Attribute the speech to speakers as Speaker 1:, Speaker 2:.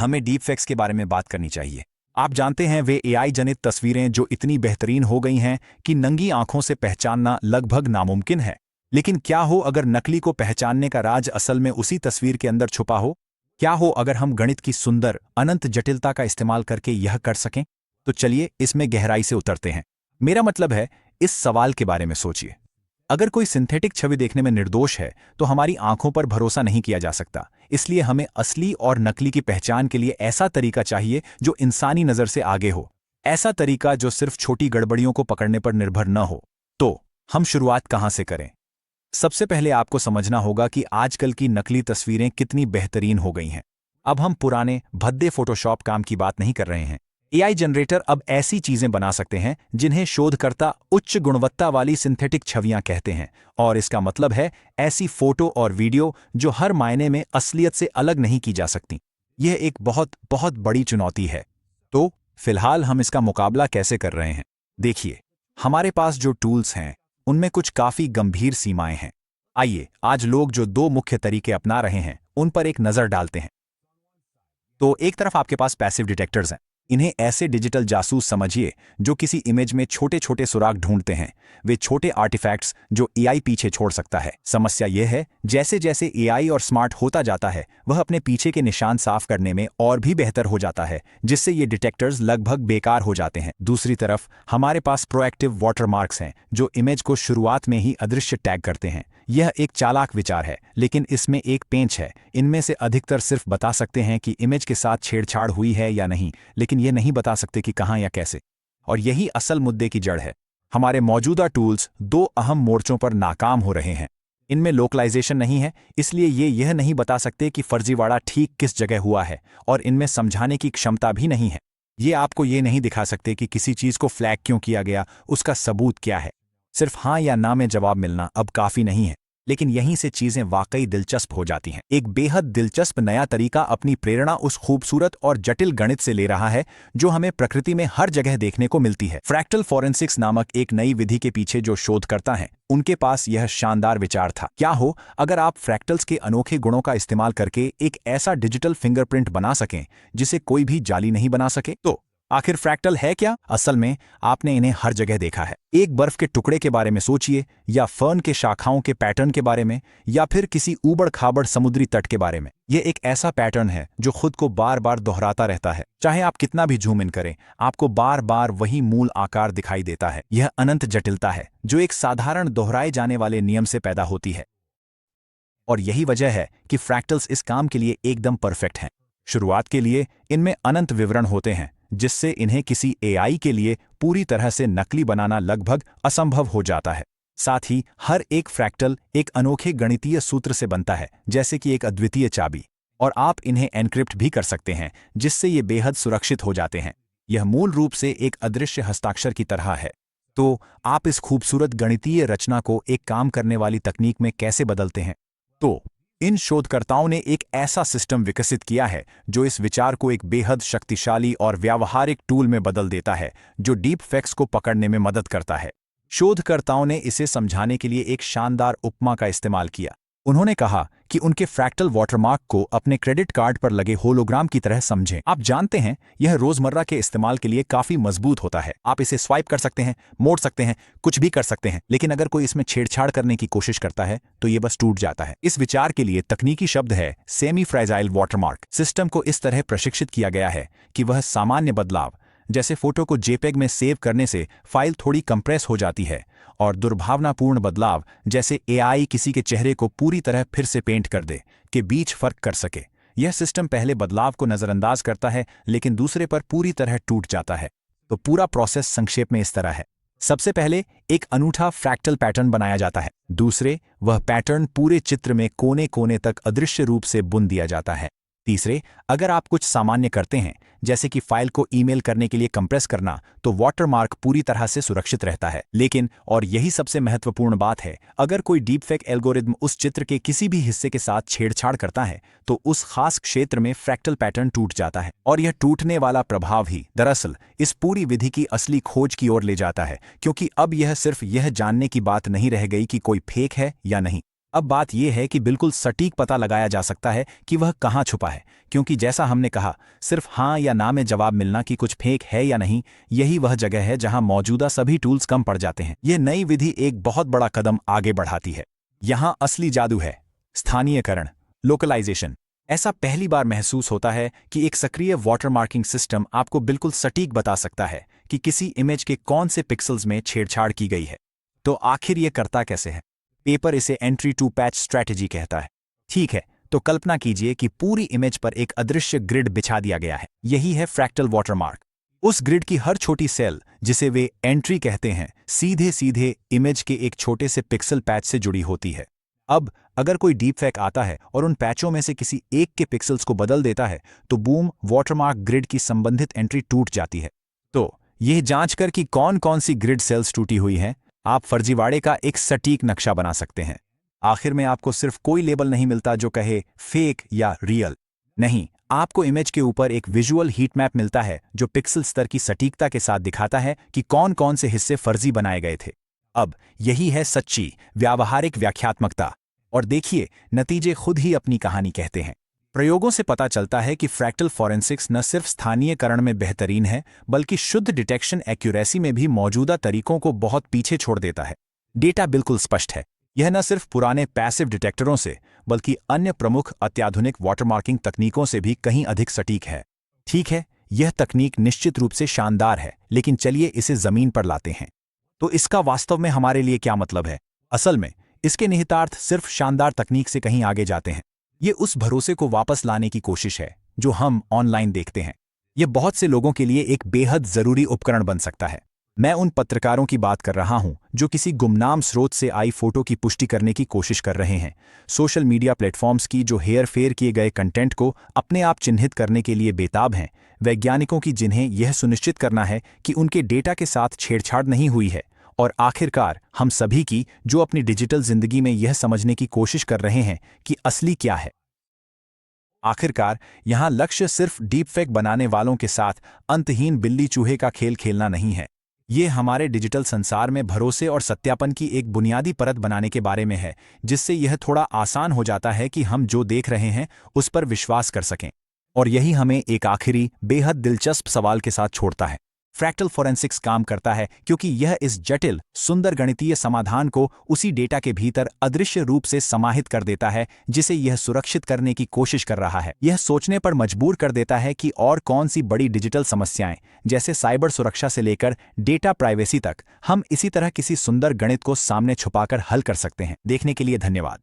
Speaker 1: हमें डीपफेक्स के बारे में बात करनी चाहिए। आप जानते हैं वे एआई जनित तस्वीरें जो इतनी बेहतरीन हो गई हैं कि नंगी आंखों से पहचानना लगभग नामुमकिन है। लेकिन क्या हो अगर नकली को पहचानने का राज असल में उसी तस्वीर के अंदर छुपा हो? क्या हो अगर हम गणित की सुंदर अनंत जटिलता का इस्तेमाल करके यह कर सकें? तो चलिए इसमें गहराई से उतरते हैं। मेरा मतलब है, इस सवाल के बारे में सोचिए। अगर कोई सिंथेटिक छवि देखने में निर्दोष है तो हमारी आंखों पर भरोसा नहीं किया जा सकता। इसलिए हमें असली और नकली की पहचान के लिए ऐसा तरीका चाहिए जो इंसानी नज़र से आगे हो। ऐसा तरीका जो सिर्फ छोटी गड़बड़ियों को पकड़ने पर निर्भर न हो। तो हम शुरुआत कहाँ से करें? सबसे पहले आपको समझना होगा कि आजकल की नकली तस्वीरें कितनी बेहतरीन हो गई हैं। अब हम पुराने भद्दे फोटोशॉप काम की बात नहीं कर रहे हैं। एआई जनरेटर अब ऐसी चीजें बना सकते हैं जिन्हें शोधकर्ता उच्च गुणवत्ता वाली सिंथेटिक छवियां कहते हैं। और इसका मतलब है ऐसी फोटो और वीडियो जो हर मायने में असलियत से अलग नहीं की जा सकती। यह एक बहुत बहुत बड़ी चुनौती है। तो फिलहाल हम इसका मुकाबला कैसे कर रहे हैं? देखिए, हमारे पास जो टूल्स हैं उनमें कुछ काफी गंभीर सीमाएं हैं। आइए आज लोग जो दो मुख्य तरीके अपना रहे हैं उन पर एक नजर डालते हैं। तो एक तरफ आपके पास पैसिव डिटेक्टर्स हैं। इन्हें ऐसे डिजिटल जासूस समझिए जो किसी इमेज में छोटे छोटे सुराग ढूंढते हैं। वे छोटे आर्टिफैक्ट्स जो एआई पीछे छोड़ सकता है। समस्या यह है, जैसे जैसे एआई और स्मार्ट होता जाता है वह अपने पीछे के निशान साफ करने में और भी बेहतर हो जाता है, जिससे ये डिटेक्टर्स लगभग बेकार हो जाते हैं। दूसरी तरफ हमारे पास प्रोएक्टिव वाटरमार्क्स हैं जो इमेज को शुरुआत में ही अदृश्य टैग करते हैं। यह एक चालाक विचार है, लेकिन इसमें एक पेंच है। इनमें से अधिकतर सिर्फ बता सकते हैं कि इमेज के साथ छेड़छाड़ हुई है या नहीं, लेकिन ये नहीं बता सकते कि कहाँ या कैसे। और यही असल मुद्दे की जड़ है। हमारे मौजूदा टूल्स दो अहम मोर्चों पर नाकाम हो रहे हैं। इनमें लोकलाइजेशन नहीं है, इसलिए ये यह नहीं बता सकते कि फर्जीवाड़ा ठीक किस जगह हुआ है, और इनमें समझाने की क्षमता भी नहीं है। ये आपको ये नहीं दिखा सकते कि किसी चीज़ को फ्लैग क्यों किया गया, उसका सबूत क्या है। सिर्फ हाँ या ना में जवाब मिलना अब काफ़ी नहीं है। लेकिन यहीं से चीजें वाकई दिलचस्प हो जाती हैं। एक बेहद दिलचस्प नया तरीका अपनी प्रेरणा उस खूबसूरत और जटिल गणित से ले रहा है जो हमें प्रकृति में हर जगह देखने को मिलती है। फ्रैक्टल फॉरेंसिक्स नामक एक नई विधि के पीछे जो शोधकर्ता हैं, उनके पास यह शानदार विचार था। क्या हो अगर आप फ्रैक्टल्स के अनोखे गुणों का इस्तेमाल करके एक ऐसा डिजिटल फिंगरप्रिंट बना सकें जिसे कोई भी जाली नहीं बना सके? तो आखिर फ्रैक्टल है क्या? असल में आपने इन्हें हर जगह देखा है। एक बर्फ के टुकड़े के बारे में सोचिए, या फर्न के शाखाओं के पैटर्न के बारे में, या फिर किसी ऊबड़ खाबड़ समुद्री तट के बारे में। यह एक ऐसा पैटर्न है जो खुद को बार बार दोहराता रहता है। चाहे आप कितना भी जूम इन करें, आपको बार बार वही मूल आकार दिखाई देता है। यह अनंत जटिलता है जो एक साधारण दोहराए जाने वाले नियम से पैदा होती है। और यही वजह है कि फ्रैक्टल्स इस काम के लिए एकदम परफेक्ट हैं। शुरुआत के लिए इनमें अनंत विवरण होते हैं, जिससे इन्हें किसी एआई के लिए पूरी तरह से नकली बनाना लगभग असंभव हो जाता है। साथ ही हर एक फ्रैक्टल एक अनोखे गणितीय सूत्र से बनता है, जैसे कि एक अद्वितीय चाबी। और आप इन्हें एन्क्रिप्ट भी कर सकते हैं, जिससे ये बेहद सुरक्षित हो जाते हैं। यह मूल रूप से एक अदृश्य हस्ताक्षर की तरह है। तो आप इस खूबसूरत गणितीय रचना को एक काम करने वाली तकनीक में कैसे बदलते हैं? तो इन शोधकर्ताओं ने एक ऐसा सिस्टम विकसित किया है जो इस विचार को एक बेहद शक्तिशाली और व्यावहारिक टूल में बदल देता है, जो डीप फेक्स को पकड़ने में मदद करता है। शोधकर्ताओं ने इसे समझाने के लिए एक शानदार उपमा का इस्तेमाल किया। उन्होंने कहा कि उनके फ्रैक्टल वाटरमार्क को अपने क्रेडिट कार्ड पर लगे होलोग्राम की तरह समझें। आप जानते हैं, यह रोजमर्रा के इस्तेमाल के लिए काफी मजबूत होता है। आप इसे स्वाइप कर सकते हैं, मोड़ सकते हैं, कुछ भी कर सकते हैं, लेकिन अगर कोई इसमें छेड़छाड़ करने की कोशिश करता है तो ये बस टूट जाता है। इस विचार के लिए तकनीकी शब्द है सेमी फ्रेजाइल वाटरमार्क। सिस्टम को इस तरह प्रशिक्षित किया गया है कि वह सामान्य बदलाव, जैसे फोटो को जेपेग में सेव करने से फाइल थोड़ी कंप्रेस हो जाती है, और दुर्भावनापूर्ण बदलाव, जैसे एआई किसी के चेहरे को पूरी तरह फिर से पेंट कर दे, के बीच फर्क कर सके। यह सिस्टम पहले बदलाव को नजरअंदाज करता है, लेकिन दूसरे पर पूरी तरह टूट जाता है। तो पूरा प्रोसेस संक्षेप में इस तरह है। सबसे पहले एक अनूठा फ्रैक्टल पैटर्न बनाया जाता है। दूसरे, वह पैटर्न पूरे चित्र में कोने कोने तक अदृश्य रूप से बुन दिया जाता है। तीसरे, अगर आप कुछ सामान्य करते हैं, जैसे कि फाइल को ईमेल करने के लिए कंप्रेस करना, तो वाटरमार्क पूरी तरह से सुरक्षित रहता है। लेकिन, और यही सबसे महत्वपूर्ण बात है, अगर कोई डीपफेक एल्गोरिदम उस चित्र के किसी भी हिस्से के साथ छेड़छाड़ करता है, तो उस खास क्षेत्र में फ्रैक्टल पैटर्न टूट जाता है। और यह टूटने वाला प्रभाव ही दरअसल इस पूरी विधि की असली खोज की ओर ले जाता है, क्योंकि अब यह सिर्फ यह जानने की बात नहीं रह गई कि कोई फेक है या नहीं। अब बात यह है कि बिल्कुल सटीक पता लगाया जा सकता है कि वह कहाँ छुपा है, क्योंकि जैसा हमने कहा, सिर्फ हाँ या ना में जवाब मिलना कि कुछ फेक है या नहीं, यही वह जगह है जहां मौजूदा सभी टूल्स कम पड़ जाते हैं। यह नई विधि एक बहुत बड़ा कदम आगे बढ़ाती है। यहां असली जादू है स्थानीयकरण, लोकलाइजेशन। ऐसा पहली बार महसूस होता है कि एक सक्रिय वाटरमार्किंग सिस्टम आपको बिल्कुल सटीक बता सकता है कि किसी इमेज के कौन से पिक्सल्स में छेड़छाड़ की गई है। तो आखिर ये करता कैसे है? पेपर इसे एंट्री टू पैच स्ट्रैटेजी कहता है। ठीक है, तो कल्पना कीजिए कि पूरी इमेज पर एक अदृश्य ग्रिड बिछा दिया गया है। यही है फ्रैक्टल वाटरमार्क। उस ग्रिड की हर छोटी सेल, जिसे वे एंट्री कहते हैं, सीधे सीधे इमेज के एक छोटे से पिक्सल पैच से जुड़ी होती है। अब अगर कोई डीपफेक आता है और उन पैचों में से किसी एक के पिक्सल्स को बदल देता है, तो बूम, वाटरमार्क ग्रिड की संबंधित एंट्री टूट जाती है। तो यह जांचकर कि कौन कौन सी ग्रिड सेल्स टूटी हुई हैं, आप फर्जीवाड़े का एक सटीक नक्शा बना सकते हैं। आखिर में आपको सिर्फ कोई लेबल नहीं मिलता जो कहे फेक या रियल। नहीं, आपको इमेज के ऊपर एक विजुअल हीट मैप मिलता है जो पिक्सल स्तर की सटीकता के साथ दिखाता है कि कौन कौन से हिस्से फर्जी बनाए गए थे। अब यही है सच्ची व्यावहारिक व्याख्यात्मकता। और देखिए, नतीजे खुद ही अपनी कहानी कहते हैं। प्रयोगों से पता चलता है कि फ्रैक्टल फॉरेंसिक्स न सिर्फ स्थानीयकरण में बेहतरीन है, बल्कि शुद्ध डिटेक्शन एक्यूरेसी में भी मौजूदा तरीकों को बहुत पीछे छोड़ देता है। डेटा बिल्कुल स्पष्ट है। यह न सिर्फ पुराने पैसिव डिटेक्टरों से, बल्कि अन्य प्रमुख अत्याधुनिक वाटरमार्किंग तकनीकों से भी कहीं अधिक सटीक है। ठीक है, यह तकनीक निश्चित रूप से शानदार है, लेकिन चलिए इसे जमीन पर लाते हैं। तो इसका वास्तव में हमारे लिए क्या मतलब है? असल में इसके निहितार्थ सिर्फ शानदार तकनीक से कहीं आगे जाते हैं। ये उस भरोसे को वापस लाने की कोशिश है जो हम ऑनलाइन देखते हैं। यह बहुत से लोगों के लिए एक बेहद जरूरी उपकरण बन सकता है। मैं उन पत्रकारों की बात कर रहा हूं जो किसी गुमनाम स्रोत से आई फोटो की पुष्टि करने की कोशिश कर रहे हैं, सोशल मीडिया प्लेटफॉर्म्स की जो हेयर फेयर किए गए कंटेंट को अपने आप चिन्हित करने के लिए बेताब हैं, वैज्ञानिकों की जिन्हें यह सुनिश्चित करना है कि उनके डेटा के साथ छेड़छाड़ नहीं हुई है, और आखिरकार हम सभी की जो अपनी डिजिटल जिंदगी में यह समझने की कोशिश कर रहे हैं कि असली क्या है। आखिरकार यहां लक्ष्य सिर्फ डीपफेक बनाने वालों के साथ अंतहीन बिल्ली चूहे का खेल खेलना नहीं है। ये हमारे डिजिटल संसार में भरोसे और सत्यापन की एक बुनियादी परत बनाने के बारे में है, जिससे यह थोड़ा आसान हो जाता है कि हम जो देख रहे हैं उस पर विश्वास कर सकें। और यही हमें एक आखिरी बेहद दिलचस्प सवाल के साथ छोड़ता है। फ्रैक्टल फोरेंसिक्स काम करता है क्योंकि यह इस जटिल, सुंदर गणितीय समाधान को उसी डेटा के भीतर अदृश्य रूप से समाहित कर देता है जिसे यह सुरक्षित करने की कोशिश कर रहा है। यह सोचने पर मजबूर कर देता है कि और कौन सी बड़ी डिजिटल समस्याएं, जैसे साइबर सुरक्षा से लेकर डेटा प्राइवेसी तक, हम इसी तरह किसी सुंदर गणित को सामने छुपाकर हल कर सकते हैं। देखने के लिए धन्यवाद।